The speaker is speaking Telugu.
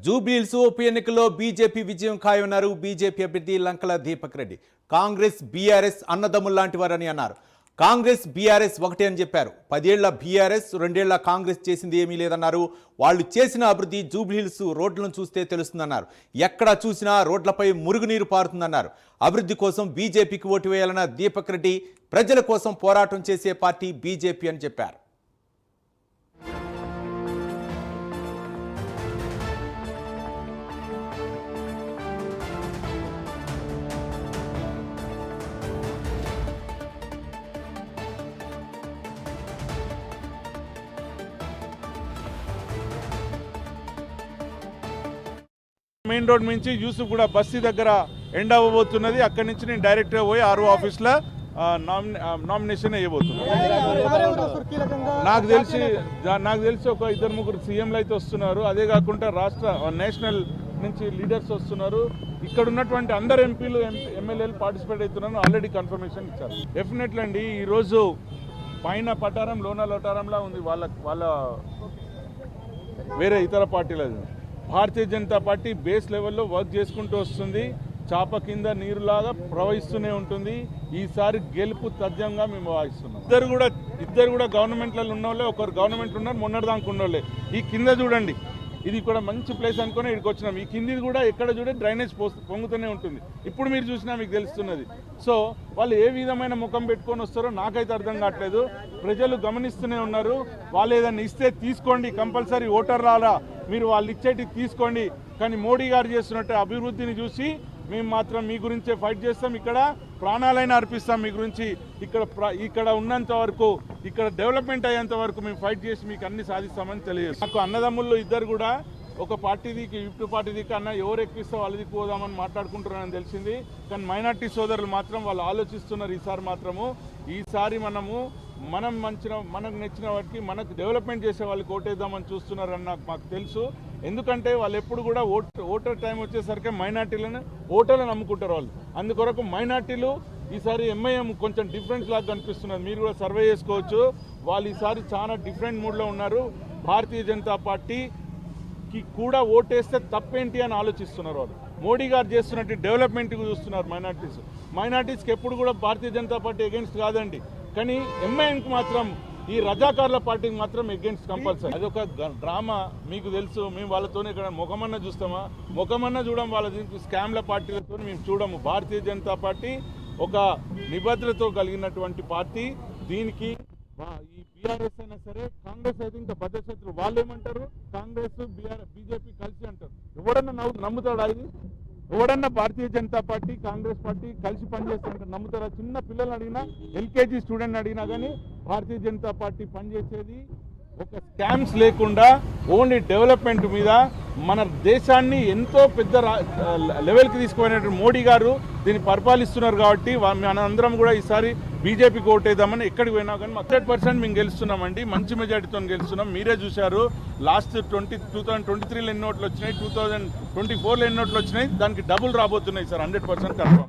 జూబ్లీహిల్స్ ఉప ఎన్నికల్లో బీజేపీ విజయం ఖాయమన్నారు బీజేపీ అభ్యర్థి లంకల దీపక్ రెడ్డి. కాంగ్రెస్ బీఆర్ఎస్ అన్నదమ్ముల్లాంటి వారని అన్నారు. కాంగ్రెస్ బీఆర్ఎస్ ఒకటే అని చెప్పారు. 10 ఏళ్ల బీఆర్ఎస్ 2 ఏళ్ల కాంగ్రెస్ చేసింది ఏమీ లేదన్నారు. వాళ్ళు చేసిన అభివృద్ధి జూబ్లీహిల్స్ రోడ్లను చూస్తే తెలుస్తుందన్నారు. ఎక్కడ చూసినా రోడ్లపై మురుగునీరు పారుతుందన్నారు. అభివృద్ధి కోసం బీజేపీకి ఓటు వేయాలన్న దీపక్ రెడ్డి ప్రజల కోసం పోరాటం చేసే పార్టీ బీజేపీ అని చెప్పారు. మెయిన్ రోడ్ నుంచి యూసుఫ్ కూడా బస్తీ దగ్గర ఎండ్ అవ్వబోతున్నది. అక్కడి నుంచి నేను డైరెక్ట్గా పోయి ఆర్ఓ ఆఫీస్లో నామినేషన్ వేయబోతున్నాను. నాకు తెలిసి ఒక 2-3 సీఎంలు అయితే వస్తున్నారు. అదే కాకుండా నేషనల్ నుంచి లీడర్స్ వస్తున్నారు. ఇక్కడ ఉన్నటువంటి అందరు ఎంపీలు ఎమ్మెల్యేలు పార్టిసిపేట్ అవుతున్నాను. ఆల్రెడీ కన్ఫర్మేషన్ ఇచ్చారు. డెఫినెట్లీ అండి, ఈరోజు పైన పటారం లోన లోటారంలా ఉంది వాళ్ళ వేరే ఇతర పార్టీలు. భారతీయ జనతా పార్టీ బేస్ లెవెల్లో వర్క్ చేసుకుంటూ వస్తుంది. చాప కింద నీరులాగా ప్రవహిస్తూనే ఉంటుంది. ఈసారి గెలుపు తథ్యంగా మేము భావిస్తున్నాం. ఇద్దరు కూడా గవర్నమెంట్లలో ఉన్న వాళ్ళే. ఒకరు గవర్నమెంట్ ఉన్నారు, మొన్నటిదాకా ఉన్నోళ్ళే. ఈ కింద చూడండి, ఇది కూడా మంచి ప్లేస్ అనుకుని ఇక్కడికి వచ్చినాం. ఈ కిందిది కూడా ఎక్కడ చూడండి డ్రైనేజ్ పొంగుతూనే ఉంటుంది. ఇప్పుడు మీరు చూసినా మీకు తెలుస్తున్నది. సో వాళ్ళు ఏ విధమైన ముఖం పెట్టుకొని వస్తారో నాకైతే అర్థం కావట్లేదు. ప్రజలు గమనిస్తూనే ఉన్నారు. వాళ్ళు ఏదైనా ఇస్తే తీసుకోండి, కంపల్సరీ ఓటర్లారా మీరు వాళ్ళు ఇచ్చేటి తీసుకోండి. కానీ మోడీ గారు చేస్తున్నట్టు అభివృద్ధిని చూసి మేము మాత్రం మీ గురించే ఫైట్ చేస్తాం. ఇక్కడ ప్రాణాలైనా అర్పిస్తాం మీ గురించి. ఇక్కడ ఉన్నంత వరకు, ఇక్కడ డెవలప్మెంట్ అయ్యేంత వరకు మేము ఫైట్ చేసి మీకు అన్ని సాధిస్తామని తెలియజేస్తాం. నాకు అన్నదమ్ముళ్ళు ఇద్దరు కూడా ఒక పార్టీ దిక్కు ఇటు పార్టీ దిక్కు అన్న ఎవరు ఎక్కిస్తే వాళ్ళ దిక్కు పోదామని మాట్లాడుకుంటున్నారని తెలిసింది. కానీ మైనార్టీ సోదరులు మాత్రం వాళ్ళు ఆలోచిస్తున్నారు. ఈసారి మనకు నచ్చిన వాటికి మనకు డెవలప్మెంట్ చేసే వాళ్ళకి ఓటేద్దామని చూస్తున్నారని మాకు తెలుసు. ఎందుకంటే వాళ్ళు ఎప్పుడు కూడా ఓటర్ టైం వచ్చేసరికి మైనార్టీలను ఓటర్లను నమ్ముకుంటారు వాళ్ళు. అందుకొరకు మైనార్టీలు ఈసారి ఎంఐఎం కొంచెం డిఫరెన్స్ లాగా కనిపిస్తున్నారు. మీరు కూడా సర్వే చేసుకోవచ్చు. వాళ్ళు ఈసారి చాలా డిఫరెంట్ మూడ్లో ఉన్నారు. భారతీయ జనతా పార్టీకి కూడా ఓటేస్తే తప్పేంటి అని ఆలోచిస్తున్నారు వాళ్ళు. మోడీ గారు చేస్తున్నట్టు డెవలప్మెంట్కి చూస్తున్నారు మైనార్టీస్కి ఎప్పుడు కూడా భారతీయ జనతా పార్టీ ఎగెన్స్ట్ కాదండి. కానీ ఎంఐఎంకి మాత్రం, ఈ రజాకార్ల పార్టీకి మాత్రం ఎగెన్స్ట్ కంపల్సరీ. అదొక డ్రామా. మీకు తెలుసు, మేము వాళ్ళతోనే ఇక్కడ ముఖమన్నా చూస్తామా? ముఖమన్నా చూడడం. వాళ్ళ స్కామ్ల పార్టీలతో మేము చూడము. భారతీయ జనతా పార్టీ ఒక నిబద్ధతతో కలిగినటువంటి పార్టీ. దీనికి ఈ బీఆర్ఎస్ అయినా సరే, కాంగ్రెస్ అయితే ఇంకా భద్రశత్రులు. వాళ్ళు ఏమంటారు? కాంగ్రెస్ బీజేపీ కలిసి అంటారు. ఎవడన్నా నమ్ముతాడా? ఇది ఎవడన్నా భారతీయ జనతా పార్టీ కాంగ్రెస్ పార్టీ కలిసి పనిచేస్తారంటే నమ్ముతారా? చిన్న పిల్లల్ని అడిగినా, ఎల్కేజీ స్టూడెంట్ అడిగినా కానీ భారతీయ జనతా పార్టీ పనిచేసేది ఒక స్కామ్స్ లేకుండా ఓన్లీ డెవలప్మెంట్ మీద. మన దేశాన్ని ఎంతో పెద్ద లెవెల్కి తీసుకుపోయినటువంటి మోడీ గారు దీన్ని పరిపాలిస్తున్నారు. కాబట్టి మన అందరం కూడా ఈసారి బీజేపీకి ఓటేద్దామని ఎక్కడికి పోయినా కానీ 100% మేము గెలుస్తున్నామండి. మంచి మెజార్టీతో గెలుస్తున్నాం. మీరే చూశారు. లాస్ట్ 2023లో ఎన్ని ఓట్లు వచ్చినాయి, 2024లో ఎన్ని ఓట్లు వచ్చినాయి. దానికి డబుల్ రాబోతున్నాయి సార్. 100% కన్ఫర్మ్.